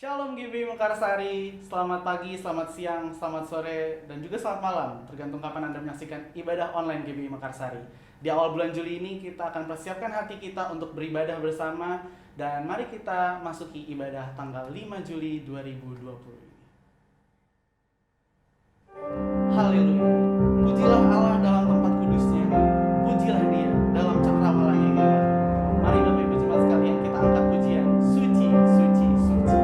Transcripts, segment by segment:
Shalom GB Mekarsari, selamat pagi, selamat siang, selamat sore, dan juga selamat malam, tergantung kapan Anda menyaksikan ibadah online GB Mekarsari. Di awal bulan Juli ini kita akan persiapkan hati kita untuk beribadah bersama, dan mari kita masuki ibadah tanggal 5 Juli 2020 ini. Haleluya, pujilah Allah dalam tempat kudusnya, pujilah dia dalam cakrawalanya yang indah. Mari Bapak Ibu jemaat sekalian, kita angkat pujian, suci, suci, suci.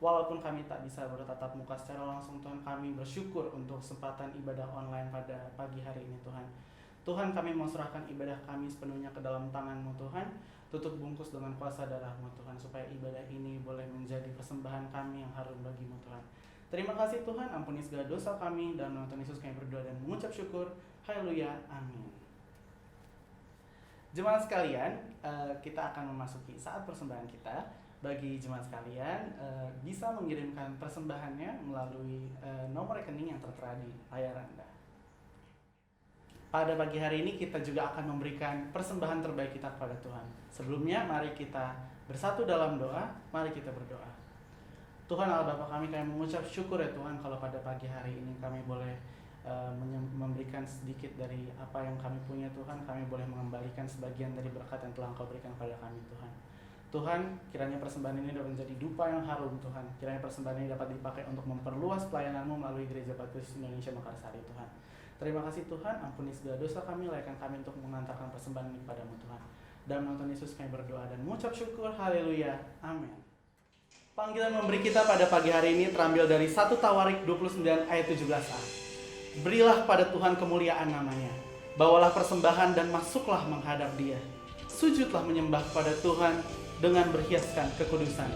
Walaupun kami tak bisa bertatap muka secara langsung Tuhan, kami bersyukur untuk kesempatan ibadah online pada pagi hari ini Tuhan. Tuhan, kami mau serahkan ibadah kami sepenuhnya ke dalam tangan-Mu Tuhan. tutup bungkus dengan kuasa darah-Mu Tuhan, supaya ibadah ini boleh menjadi persembahan kami yang harum bagi-Mu Tuhan. Terima kasih Tuhan, ampuni segala dosa kami, dan dalam Tuhan Yesus kami berdoa dan mengucap syukur. Haleluya, amin. Jemaat sekalian, kita akan memasuki saat persembahan kita. Bagi jemaat sekalian, bisa mengirimkan persembahannya melalui nomor rekening yang tertera di layar Anda. Pada pagi hari ini kita juga akan memberikan persembahan terbaik kita kepada Tuhan. Sebelumnya, mari kita bersatu dalam doa, mari kita berdoa. Tuhan Allah Bapa kami mengucap syukur ya Tuhan, kalau pada pagi hari ini kami boleh memberikan sedikit dari apa yang kami punya Tuhan. Kami boleh mengembalikan sebagian dari berkat yang telah Engkau berikan kepada kami Tuhan. Tuhan, kiranya persembahan ini dapat menjadi dupa yang harum Tuhan. Kiranya persembahan ini dapat dipakai untuk memperluas pelayanan-Mu melalui Gereja Baptis Indonesia Mekarsari Tuhan. Terima kasih Tuhan, ampuni segala dosa kami, layakkan kami untuk mengantarkan persembahan ini kepadamu Tuhan. Dalam nama Tuhan Yesus kami berdoa dan mengucap syukur. Haleluya, amin. Panggilan memberi kita pada pagi hari ini terambil dari 1 Tawarik 29 ayat 17a. Berilah pada Tuhan kemuliaan namanya, bawalah persembahan dan masuklah menghadap Dia. Sujudlah menyembah pada Tuhan dengan berhiaskan kekudusan.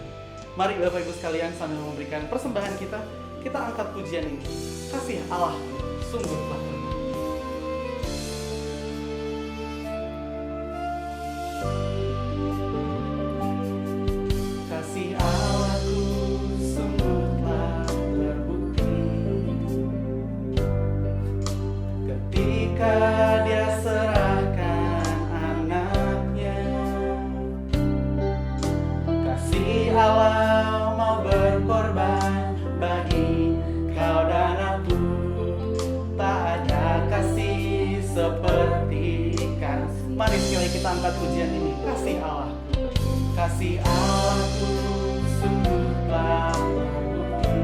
Mari Bapak Ibu sekalian, sambil memberikan persembahan kita angkat pujian ini. Kasih Allah sungguh telah terbaik. Kasih Allahku sungguh telah terbukti ketika Dia serahkan anaknya. Kasih Allah mau berkorban bagi kau dan aku. Tak ada kasih seperti kasih. Mari sekali kita angkat pujian ini. Kasih Allah, kasih Allahku sungguh telah terbukti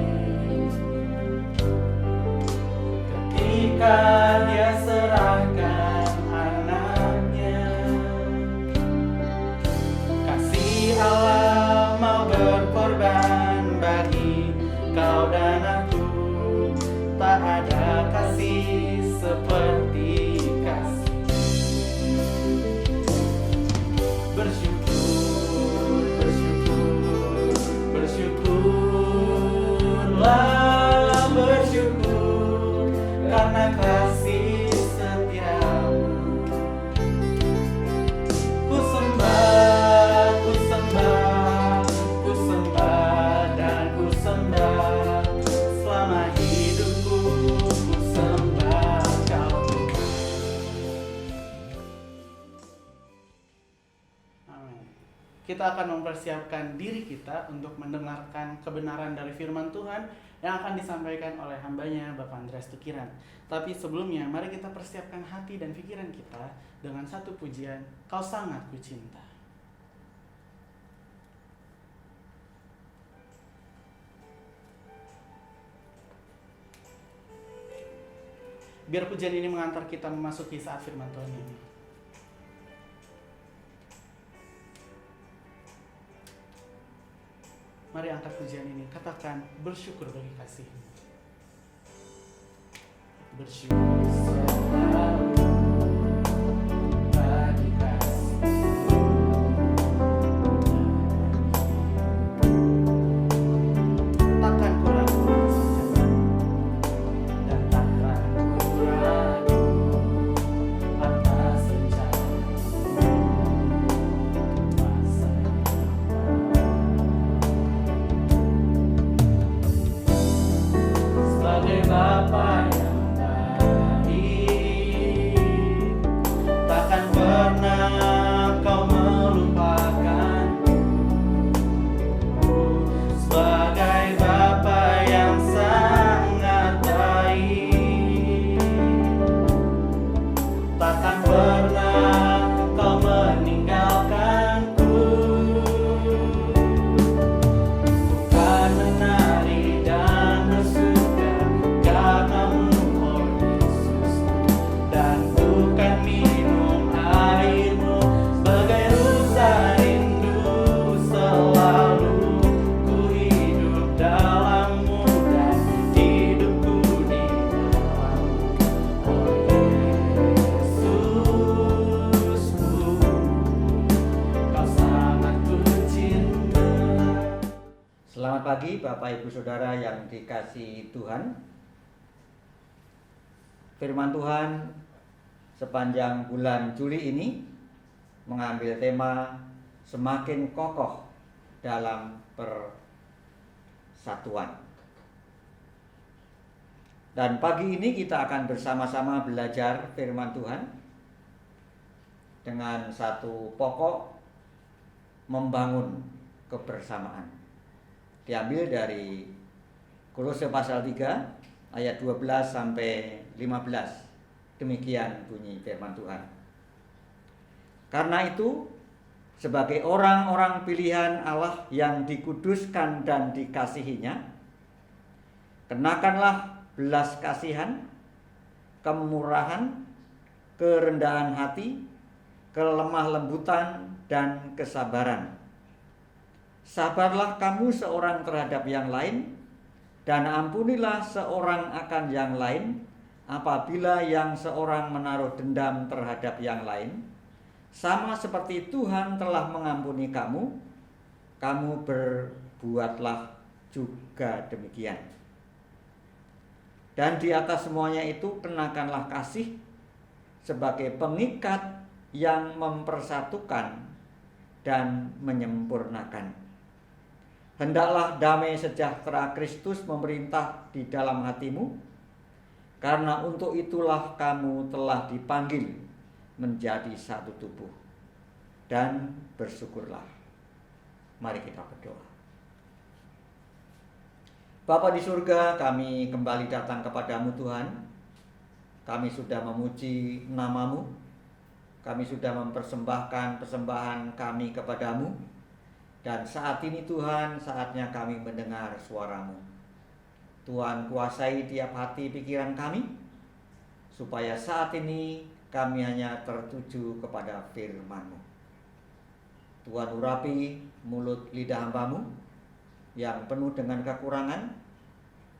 ketika Dia serahkan anaknya. Kasih Allah mau berkorban bagi kau dan aku. Tak ada kasih seperti kasih. Bersyukurlah, bersyukur karena kasih setiamu. Ku sembah, ku sembah, ku sembah dan ku sembah. Selama hidupku ku sembah Kau Tuhan. Amin. Kita akan mempersiapkan diri kita untuk mendengarkan kebenaran dari firman Tuhan yang akan disampaikan oleh hambanya Bapak Andreas Tukiran. Tapi sebelumnya, mari kita persiapkan hati dan pikiran kita dengan satu pujian, Kau Sangat Kucinta. Biar pujian ini mengantar kita memasuki saat firman Tuhan ini. Mari angkat pujian ini, katakan bersyukur bagi kasih-Mu. Bersyukur selalu bagi kasih-Mu. Takkan ku ragu dan takkan ku ragu atas rencana-Mu. Masa sebagai Bapa yang baik, pagi Bapak Ibu Saudara yang dikasihi Tuhan. Firman Tuhan sepanjang bulan Juli ini mengambil tema semakin kokoh dalam persatuan. Dan pagi ini kita akan bersama-sama belajar firman Tuhan dengan satu pokok membangun kebersamaan. Diambil dari Kolose pasal 3 ayat 12 sampai 15. Demikian bunyi firman Tuhan. Karena itu, sebagai orang-orang pilihan Allah yang dikuduskan dan dikasihinya, kenakanlah belas kasihan, kemurahan, kerendahan hati, kelemah lembutan, dan kesabaran. Sabarlah kamu seorang terhadap yang lain, dan ampunilah seorang akan yang lain, apabila yang seorang menaruh dendam terhadap yang lain, sama seperti Tuhan telah mengampuni kamu, kamu berbuatlah juga demikian. Dan di atas semuanya itu kenakanlah kasih sebagai pengikat yang mempersatukan dan menyempurnakan. Hendaklah damai sejahtera Kristus memerintah di dalam hatimu, karena untuk itulah kamu telah dipanggil menjadi satu tubuh. Dan bersyukurlah. Mari kita berdoa. Bapa di surga, kami kembali datang kepadamu Tuhan. Kami sudah memuji namamu. Kami sudah mempersembahkan persembahan kami kepadamu. Dan saat ini Tuhan, saatnya kami mendengar suaramu. Tuhan, kuasai tiap hati pikiran kami, supaya saat ini kami hanya tertuju kepada firman-Mu. Tuhan, urapi mulut lidah hamba-Mu yang penuh dengan kekurangan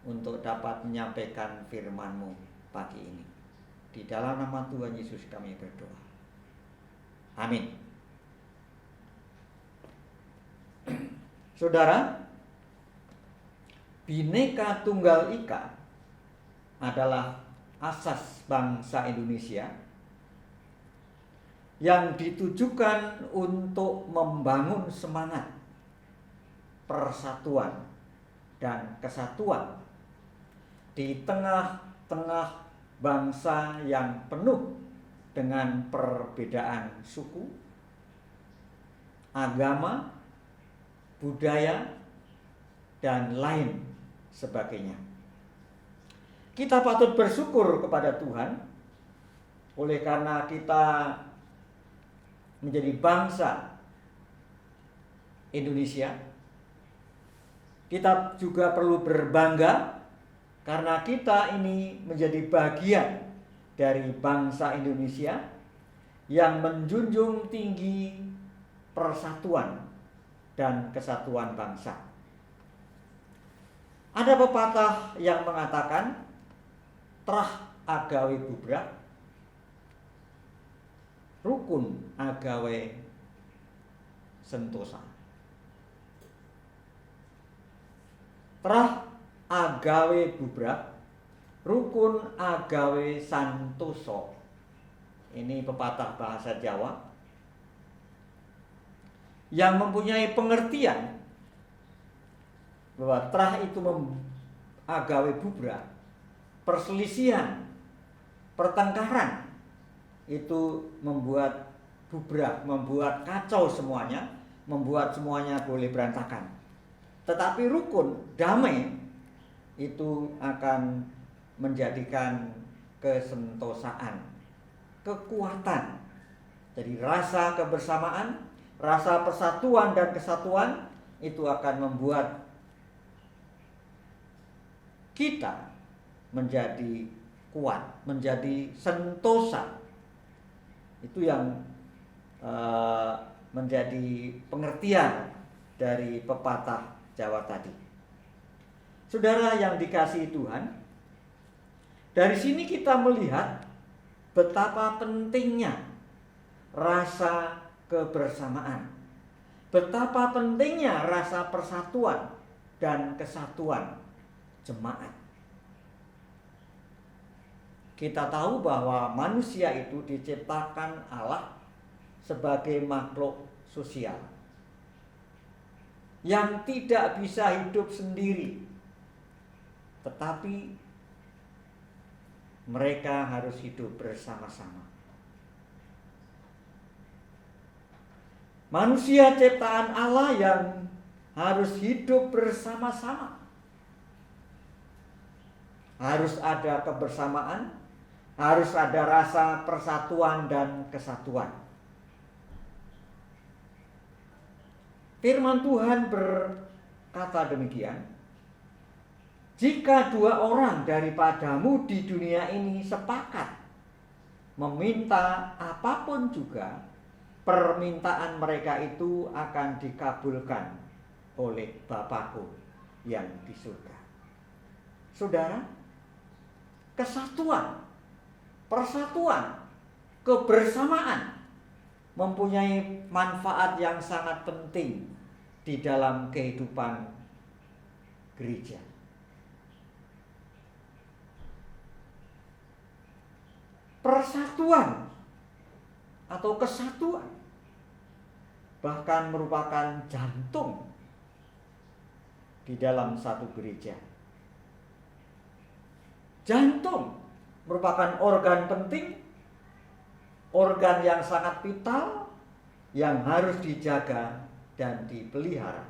untuk dapat menyampaikan firman-Mu pagi ini. Di dalam nama Tuhan Yesus kami berdoa. Amin. Saudara, Bhinneka Tunggal Ika adalah asas bangsa Indonesia yang ditujukan untuk membangun semangat persatuan dan kesatuan di tengah-tengah bangsa yang penuh dengan perbedaan suku, agama, budaya, dan lain sebagainya. Kita patut bersyukur kepada Tuhan oleh karena kita menjadi bangsa Indonesia. Kita juga perlu berbangga karena kita ini menjadi bagian dari bangsa Indonesia yang menjunjung tinggi persatuan dan kesatuan bangsa. Ada pepatah yang mengatakan, trah agawe bubrak, rukun agawe sentosa. Trah agawe bubrak, rukun agawe santoso. Ini pepatah bahasa Jawa yang mempunyai pengertian bahwa trah itu agawe bubrak, perselisihan, pertengkaran itu membuat bubrak, membuat kacau semuanya, membuat semuanya boleh berantakan. Tetapi rukun, damai itu akan menjadikan kesentosaan, kekuatan. Jadi rasa kebersamaan, rasa persatuan dan kesatuan itu akan membuat kita menjadi kuat, menjadi sentosa. Itu yang menjadi pengertian dari pepatah Jawa tadi. Saudara yang dikasihi Tuhan, dari sini kita melihat betapa pentingnya rasa kebersamaan, betapa pentingnya rasa persatuan dan kesatuan jemaat. Kita tahu bahwa manusia itu diciptakan Allah sebagai makhluk sosial yang tidak bisa hidup sendiri, tetapi mereka harus hidup bersama-sama. Manusia ciptaan Allah yang harus hidup bersama-sama. Harus ada kebersamaan, harus ada rasa persatuan dan kesatuan. Firman Tuhan berkata demikian, jika 2 orang daripadamu di dunia ini sepakat meminta apapun juga, permintaan mereka itu akan dikabulkan oleh Bapa-Ku yang di surga. Saudara, kesatuan, persatuan, kebersamaan mempunyai manfaat yang sangat penting di dalam kehidupan gereja. Persatuan atau kesatuan bahkan merupakan jantung di dalam satu gereja. Jantung merupakan organ penting, organ yang sangat vital yang harus dijaga dan dipelihara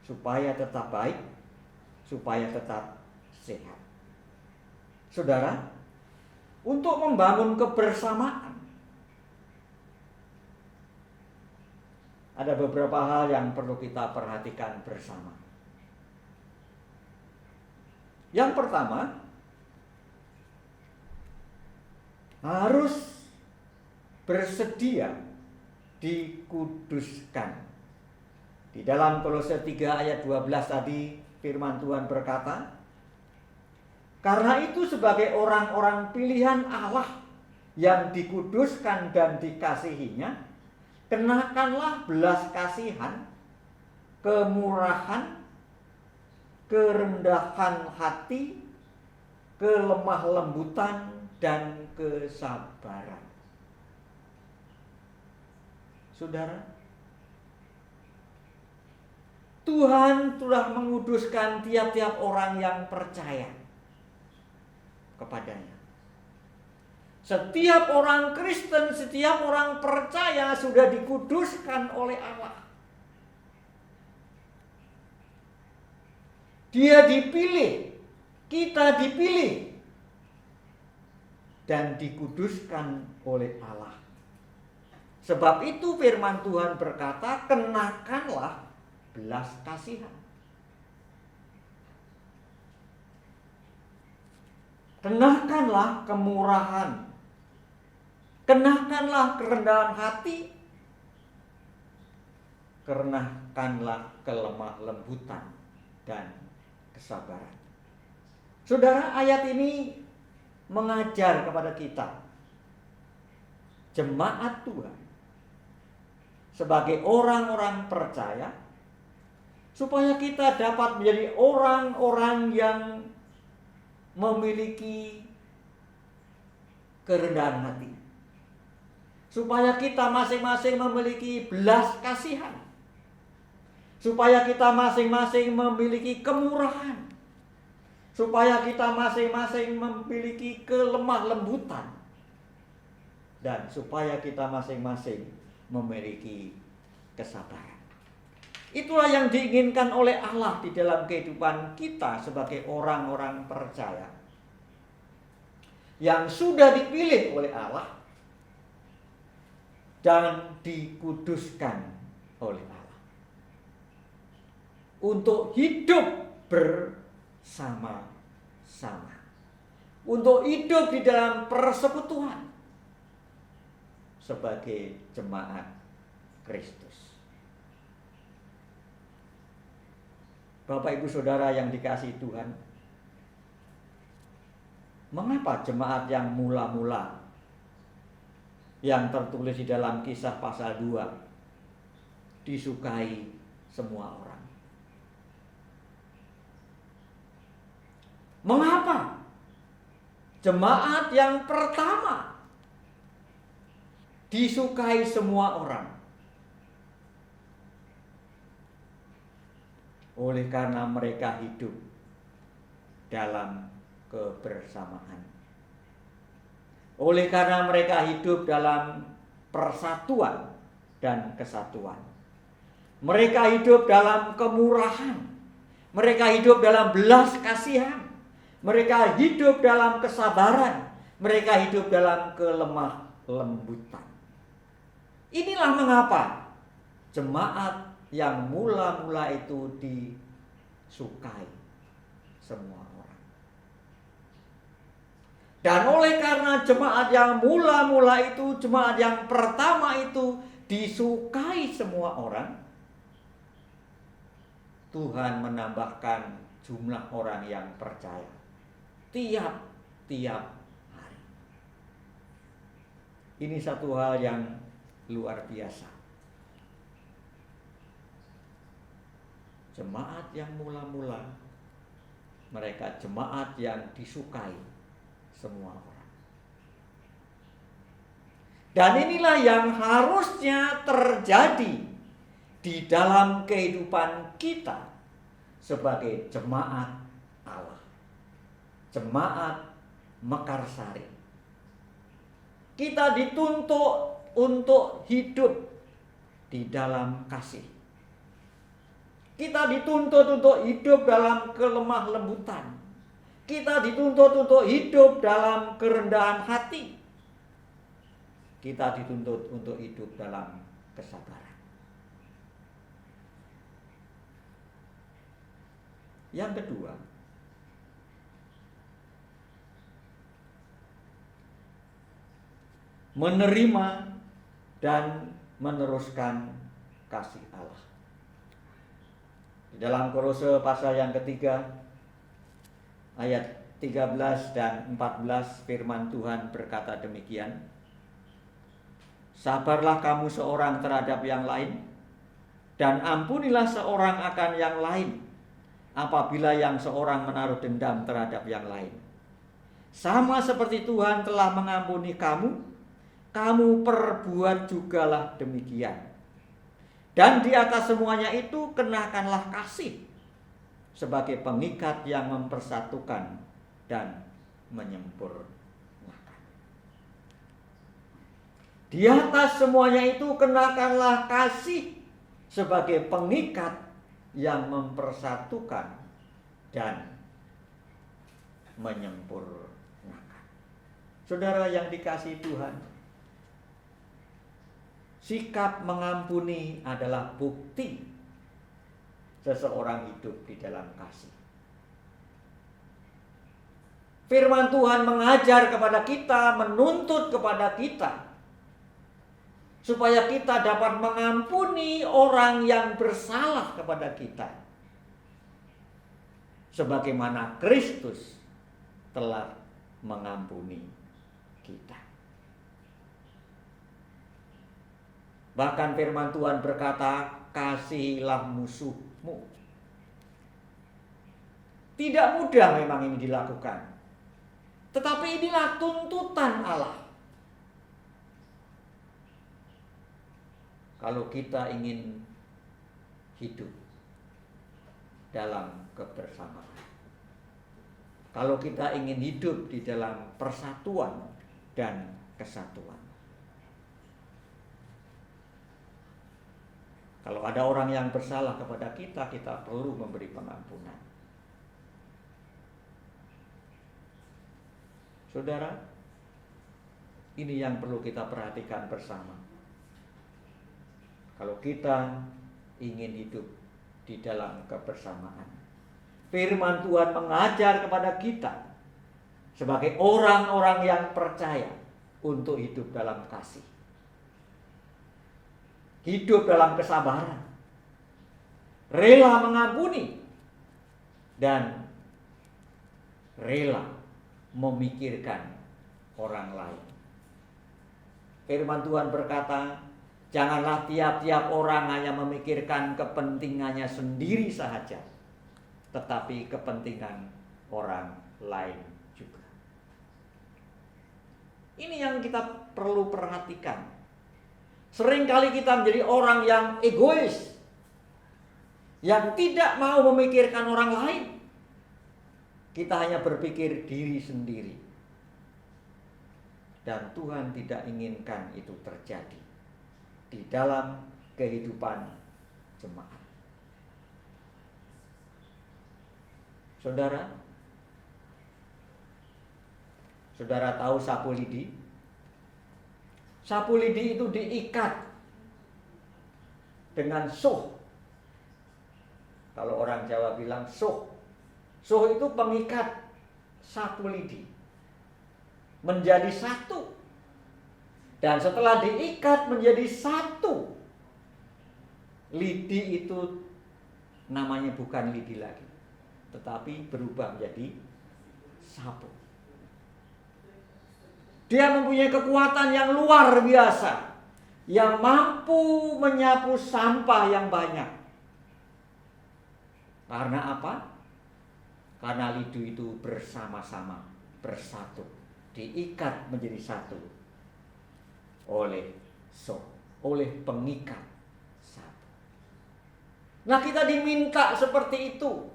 supaya tetap baik, supaya tetap sehat. Saudara, untuk membangun kebersamaan ada beberapa hal yang perlu kita perhatikan bersama. Yang pertama, harus bersedia dikuduskan. Di dalam Kolose 3 ayat 12 tadi firman Tuhan berkata, karena itu sebagai orang-orang pilihan Allah yang dikuduskan dan dikasihinya, kenakanlah belas kasihan, kemurahan, kerendahan hati, kelemah lembutan, dan kesabaran. Saudara, Tuhan telah menguduskan tiap-tiap orang yang percaya kepadanya. Setiap orang Kristen, setiap orang percaya sudah dikuduskan oleh Allah. Dia dipilih, kita dipilih dan dikuduskan oleh Allah. Sebab itu firman Tuhan berkata, kenakanlah belas kasihan. Kenakanlah kemurahan. Kenakanlah kerendahan hati. Kenakanlah kelemah lembutan dan kesabaran. Saudara, ayat ini mengajar kepada kita, jemaat Tuhan, sebagai orang-orang percaya, supaya kita dapat menjadi orang-orang yang memiliki kerendahan hati, supaya kita masing-masing memiliki belas kasihan, supaya kita masing-masing memiliki kemurahan, supaya kita masing-masing memiliki kelemah lembutan, dan supaya kita masing-masing memiliki kesabaran. Itulah yang diinginkan oleh Allah di dalam kehidupan kita sebagai orang-orang percaya yang sudah dipilih oleh Allah dan dikuduskan oleh Allah untuk hidup bersama-sama, untuk hidup di dalam persekutuan sebagai jemaat Kristus. Bapak Ibu Saudara yang dikasihi Tuhan, mengapa jemaat yang mula-mula yang tertulis di dalam Kisah pasal 2 disukai semua orang? Mengapa? Jemaat yang pertama disukai semua orang. Oleh karena mereka hidup dalam kebersamaan. Oleh karena mereka hidup dalam persatuan dan kesatuan. Mereka hidup dalam kemurahan. Mereka hidup dalam belas kasihan. Mereka hidup dalam kesabaran. Mereka hidup dalam kelemah lembutan. Inilah mengapa jemaat yang mula-mula itu disukai semua orang. Dan oleh karena jemaat yang mula-mula itu, jemaat yang pertama itu disukai semua orang, Tuhan menambahkan jumlah orang yang percaya tiap-tiap hari. Ini satu hal yang luar biasa. Jemaat yang mula-mula, mereka jemaat yang disukai semua orang. Dan inilah yang harusnya terjadi di dalam kehidupan kita sebagai jemaat Allah. Jemaat Mekarsari. Kita dituntut untuk hidup di dalam kasih. Kita dituntut untuk hidup dalam kelemah lembutan. Kita dituntut untuk hidup dalam kerendahan hati. Kita dituntut untuk hidup dalam kesabaran. Yang kedua, menerima dan meneruskan kasih Allah. Di dalam Kolose pasal yang ketiga, ayat 13 dan 14, firman Tuhan berkata demikian. Sabarlah kamu seorang terhadap yang lain, dan ampunilah seorang akan yang lain, apabila yang seorang menaruh dendam terhadap yang lain. Sama seperti Tuhan telah mengampuni kamu, kamu perbuat jugalah demikian. Dan di atas semuanya itu kenakanlah kasih sebagai pengikat yang mempersatukan dan menyempurnakan. Di atas semuanya itu kenakanlah kasih sebagai pengikat yang mempersatukan dan menyempurnakan. Saudara yang dikasihi Tuhan, sikap mengampuni adalah bukti seseorang hidup di dalam kasih. Firman Tuhan mengajar kepada kita, menuntut kepada kita, supaya kita dapat mengampuni orang yang bersalah kepada kita, sebagaimana Kristus telah mengampuni kita. Bahkan firman Tuhan berkata, kasihilah musuhmu. Tidak mudah memang ini dilakukan, tetapi inilah tuntutan Allah. Kalau kita ingin hidup dalam kebersamaan, kalau kita ingin hidup di dalam persatuan dan kesatuan. Kalau ada orang yang bersalah kepada kita, kita perlu memberi pengampunan. Saudara, ini yang perlu kita perhatikan bersama. Kalau kita ingin hidup di dalam kebersamaan, firman Tuhan mengajar kepada kita sebagai orang-orang yang percaya untuk hidup dalam kasih, hidup dalam kesabaran, rela mengampuni, dan rela memikirkan orang lain. Firman Tuhan berkata, janganlah tiap-tiap orang hanya memikirkan kepentingannya sendiri saja, tetapi kepentingan orang lain juga. Ini yang kita perlu perhatikan. Seringkali kita menjadi orang yang egois, yang tidak mau memikirkan orang lain. Kita hanya berpikir diri sendiri. Dan Tuhan tidak inginkan itu terjadi di dalam kehidupan jemaat. Saudara tahu sapu lidi? Sapu lidi itu diikat dengan soh. Kalau orang Jawa bilang soh. Soh itu pengikat sapu lidi menjadi satu. Dan setelah diikat menjadi satu, lidi itu namanya bukan lidi lagi, tetapi berubah menjadi sapu. Dia mempunyai kekuatan yang luar biasa, yang mampu menyapu sampah yang banyak. Karena apa? Karena lidi itu bersama-sama, bersatu, diikat menjadi satu oleh oleh pengikat satu. Nah, kita diminta seperti itu.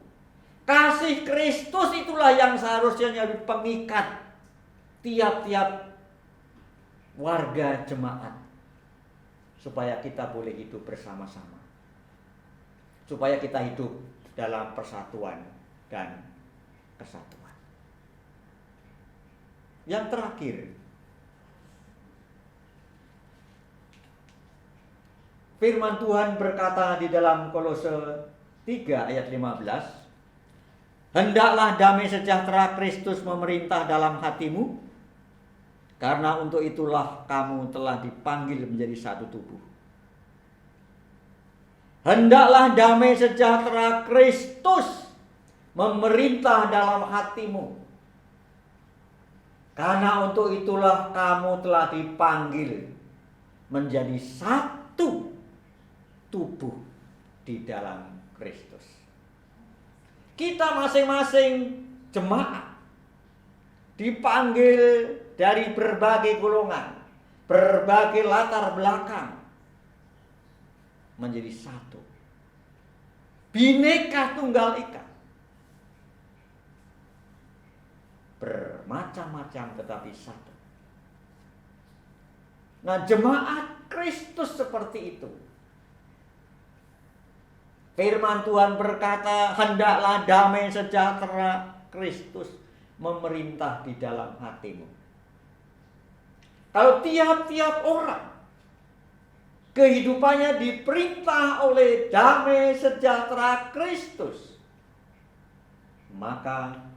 Kasih Kristus itulah yang seharusnya menjadi pengikat tiap-tiap warga jemaat, supaya kita boleh hidup bersama-sama, supaya kita hidup dalam persatuan dan kesatuan. Yang terakhir, firman Tuhan berkata di dalam Kolose 3 ayat 15, hendaklah damai sejahtera Kristus memerintah dalam hatimu, karena untuk itulah kamu telah dipanggil menjadi satu tubuh. Hendaklah damai sejahtera Kristus memerintah dalam hatimu, karena untuk itulah kamu telah dipanggil menjadi satu tubuh di dalam Kristus. Kita masing-masing jemaat dipanggil dari berbagai golongan, berbagai latar belakang, menjadi satu. Bineka Tunggal Ika. Bermacam-macam tetapi satu. Nah, jemaat Kristus seperti itu. Firman Tuhan berkata, hendaklah damai sejahtera Kristus memerintah di dalam hatimu. Kalau tiap-tiap orang kehidupannya diperintah oleh damai sejahtera Kristus, maka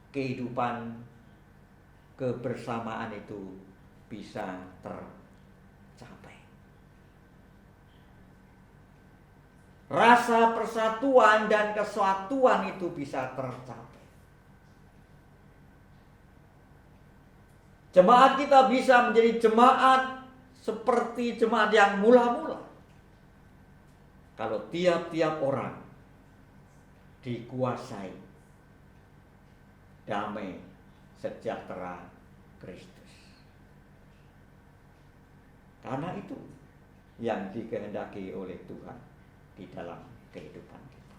kehidupan kebersamaan itu bisa tercapai. Rasa persatuan dan kesatuan itu bisa tercapai. Jemaat kita bisa menjadi jemaat seperti jemaat yang mula-mula, kalau tiap-tiap orang dikuasai damai sejahtera Kristus. Karena itu yang dikehendaki oleh Tuhan di dalam kehidupan kita.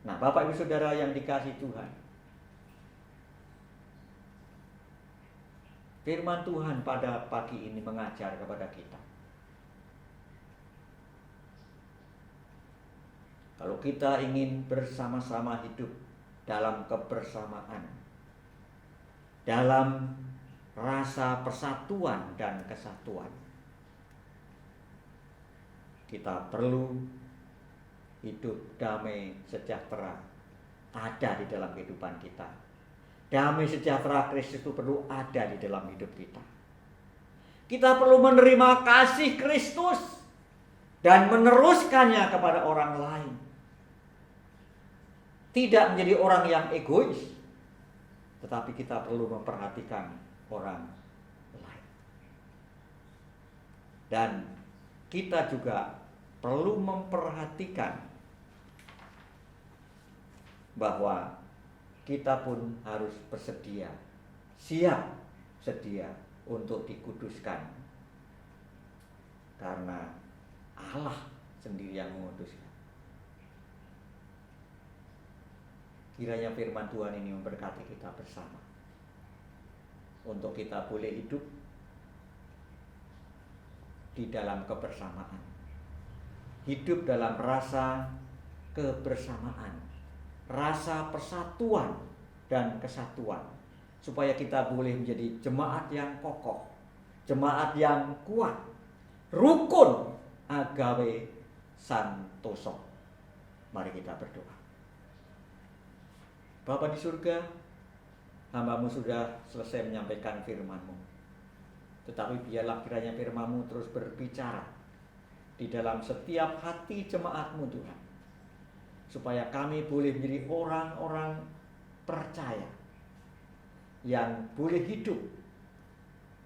Nah, Bapak Ibu Saudara yang dikasihi Tuhan, firman Tuhan pada pagi ini mengajar kepada kita. Kalau kita ingin bersama-sama hidup dalam kebersamaan, dalam rasa persatuan dan kesatuan, kita perlu hidup damai sejahtera ada di dalam kehidupan kita. Damai sejahtera Kristus itu perlu ada di dalam hidup kita. Kita perlu menerima kasih Kristus dan meneruskannya kepada orang lain. Tidak menjadi orang yang egois, tetapi kita perlu memperhatikan orang lain. Dan kita juga perlu memperhatikan bahwa kita pun harus bersedia, siap sedia untuk dikuduskan. Karena Allah sendiri yang menguduskan. Kiranya firman Tuhan ini memberkati kita bersama. Untuk kita boleh hidup di dalam kebersamaan. Hidup dalam rasa kebersamaan, rasa persatuan dan kesatuan, supaya kita boleh menjadi jemaat yang kokoh, jemaat yang kuat, rukun agawe santoso. Mari kita berdoa. Bapa di surga, hamba-Mu sudah selesai menyampaikan firman-Mu. Tetapi biarlah kiranya firman-Mu terus berbicara di dalam setiap hati jemaat-Mu Tuhan, supaya kami boleh menjadi orang-orang percaya yang boleh hidup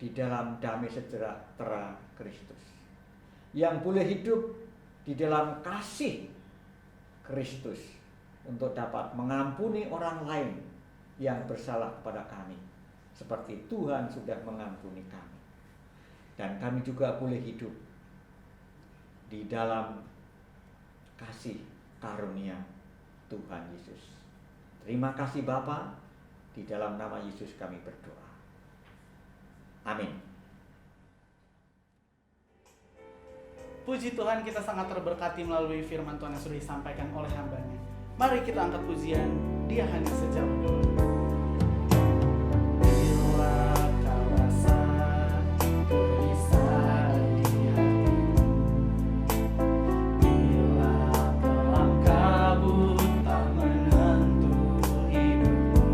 di dalam damai sejahtera Kristus, yang boleh hidup di dalam kasih Kristus untuk dapat mengampuni orang lain yang bersalah kepada kami, seperti Tuhan sudah mengampuni kami. Dan kami juga boleh hidup di dalam kasih karunia Tuhan Yesus. Terima kasih Bapa, di dalam nama Yesus kami berdoa. Amin. Puji Tuhan, kita sangat terberkati melalui firman Tuhan yang sudah disampaikan oleh hamba-Nya. Mari kita angkat pujian, Dia hanya sejauh dulu. Bila kau rasa gelisah di hatimu, bila kelam kabut tak menentu hidupmu,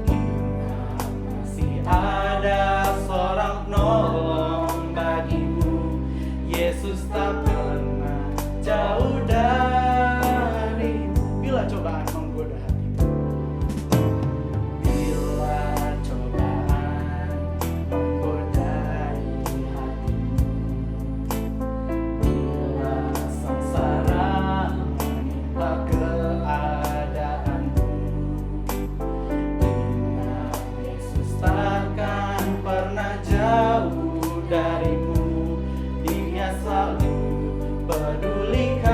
ingat masih ada seorang penolong bagimu. Yesus tak pernah jauh darimu. Bila cobaan menggoda hatimu, bila cobaan menggodai hatimu, bila sengsara menimpa keadaanmu, ingat Yesus takkan pernah jauh darimu. Dia selalu pedulikan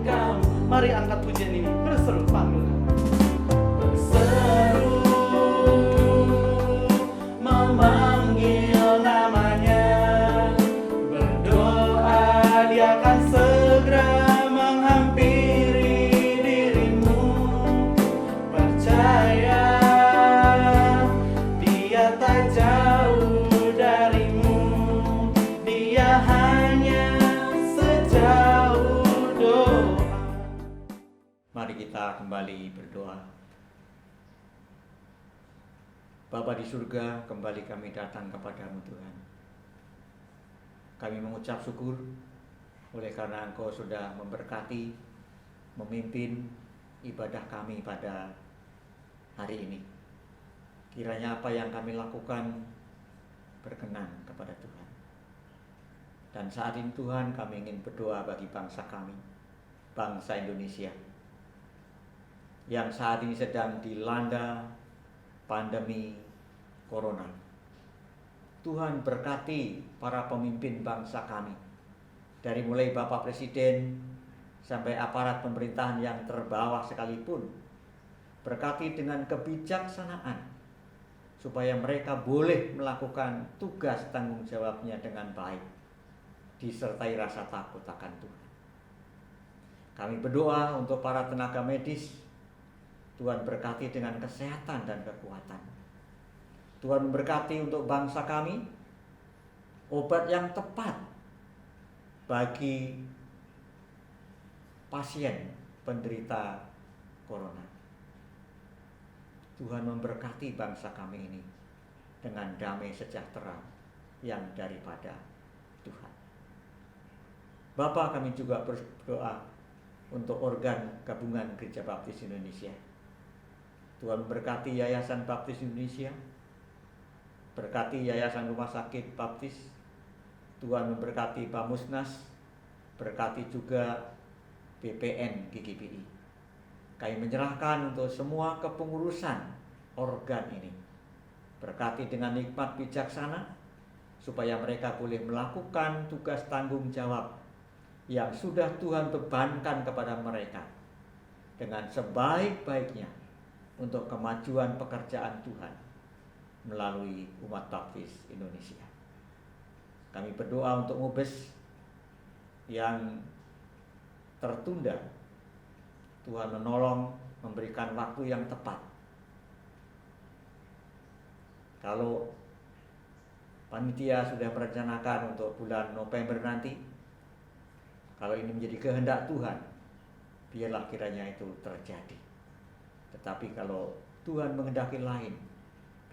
kamu. Mari angkat pujian ini, berseru panggil nama. Berseru memanggil namanya, berdoa Dia akan segera menghampiri dirimu. Percaya Dia tak jauh darimu, Dia hanya sejauh doa. Mari kita kembali berdoa. Bapa di surga, kembali kami datang kepadamu Tuhan. Kami mengucap syukur oleh karena Engkau sudah memberkati, memimpin ibadah kami pada hari ini. Kiranya apa yang kami lakukan berkenan kepada Tuhan. Dan saat ini Tuhan, kami ingin berdoa bagi bangsa kami, bangsa Indonesia, yang saat ini sedang dilanda pandemi corona. Tuhan berkati para pemimpin bangsa kami, dari mulai Bapak Presiden sampai aparat pemerintahan yang terbawah sekalipun. Berkati dengan kebijaksanaan, supaya mereka boleh melakukan tugas tanggung jawabnya dengan baik, disertai rasa takut akan Tuhan. Kami berdoa untuk para tenaga medis. Tuhan berkati dengan kesehatan dan kekuatan. Tuhan memberkati untuk bangsa kami obat yang tepat bagi pasien penderita corona. Tuhan memberkati bangsa kami ini dengan damai sejahtera yang daripada Tuhan. Bapa, kami juga berdoa untuk organ gabungan Gereja Baptis Indonesia. Tuhan memberkati Yayasan Baptis Indonesia, berkati Yayasan Rumah Sakit Baptis. Tuhan memberkati Bamusnas, berkati juga BPN GGPI. Kami menyerahkan untuk semua kepengurusan organ ini. Berkati dengan nikmat bijaksana, supaya mereka boleh melakukan tugas tanggung jawab yang sudah Tuhan bebankan kepada mereka dengan sebaik-baiknya untuk kemajuan pekerjaan Tuhan melalui umat baptis Indonesia. Kami berdoa untuk Mubes yang tertunda. Tuhan menolong, memberikan waktu yang tepat. Kalau panitia sudah merencanakan untuk bulan November nanti, kalau ini menjadi kehendak Tuhan, biarlah kiranya itu terjadi. Tetapi kalau Tuhan menghendaki lain,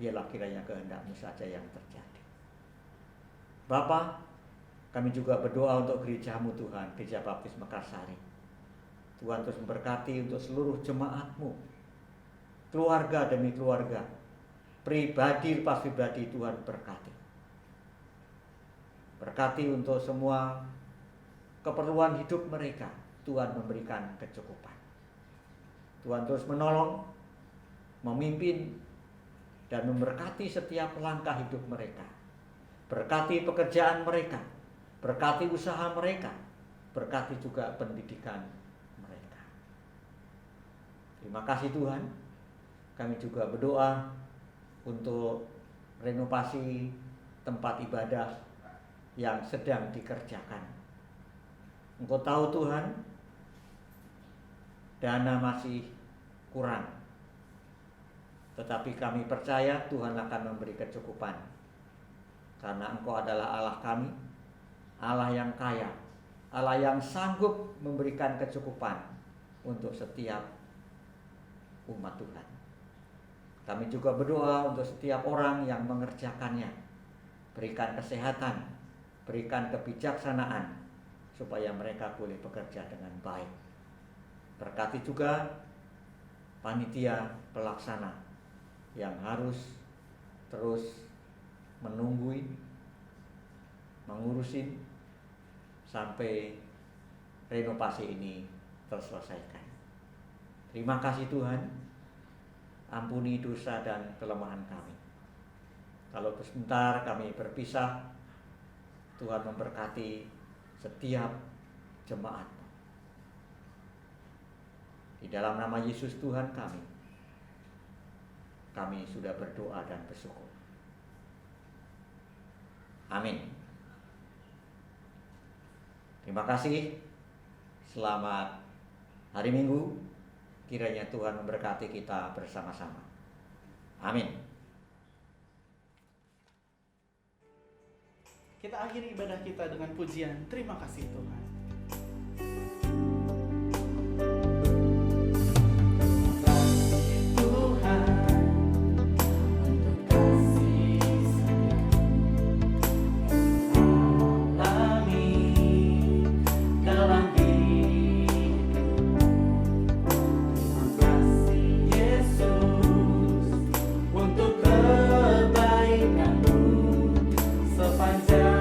biarlah kiranya kehendak-Mu saja yang terjadi. Bapa, kami juga berdoa untuk gereja-Mu Tuhan, Gereja Baptis Mekarsari. Tuhan terus memberkati untuk seluruh jemaat-Mu, keluarga demi keluarga, pribadi lepas pribadi. Tuhan berkati. Berkati untuk semua keperluan hidup mereka. Tuhan memberikan kecukupan. Tuhan terus menolong, memimpin, dan memberkati setiap langkah hidup mereka. Berkati pekerjaan mereka, berkati usaha mereka, berkati juga pendidikan mereka. Terima kasih Tuhan. Kami juga berdoa untuk renovasi tempat ibadah yang sedang dikerjakan. Engkau tahu Tuhan, dana masih kurang. Tetapi kami percaya Tuhan akan memberi kecukupan. Karena Engkau adalah Allah kami, Allah yang kaya, Allah yang sanggup memberikan kecukupan untuk setiap umat Tuhan. Kami juga berdoa untuk setiap orang yang mengerjakannya. Berikan kesehatan, berikan kebijaksanaan, supaya mereka boleh bekerja dengan baik. Berkati juga panitia pelaksana yang harus terus menungguin, mengurusin sampai renovasi ini terselesaikan. Terima kasih Tuhan. Ampuni dosa dan kelemahan kami. Kalau sebentar kami berpisah, Tuhan memberkati setiap jemaat. Di dalam nama Yesus Tuhan kami sudah berdoa dan bersyukur. Amin. Terima kasih. Selamat hari Minggu. Kiranya Tuhan memberkati kita bersama-sama. Amin. Kita akhiri ibadah kita dengan pujian terima kasih Tuhan. Sepanjang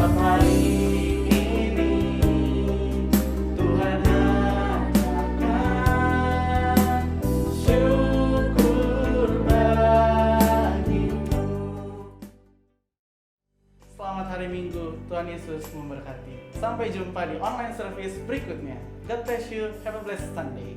Setiap hari ini Tuhan ajarkan syukur bagimu. Selamat hari Minggu, Tuhan Yesus memberkati. Sampai jumpa di online service berikutnya. God bless you, have a blessed Sunday.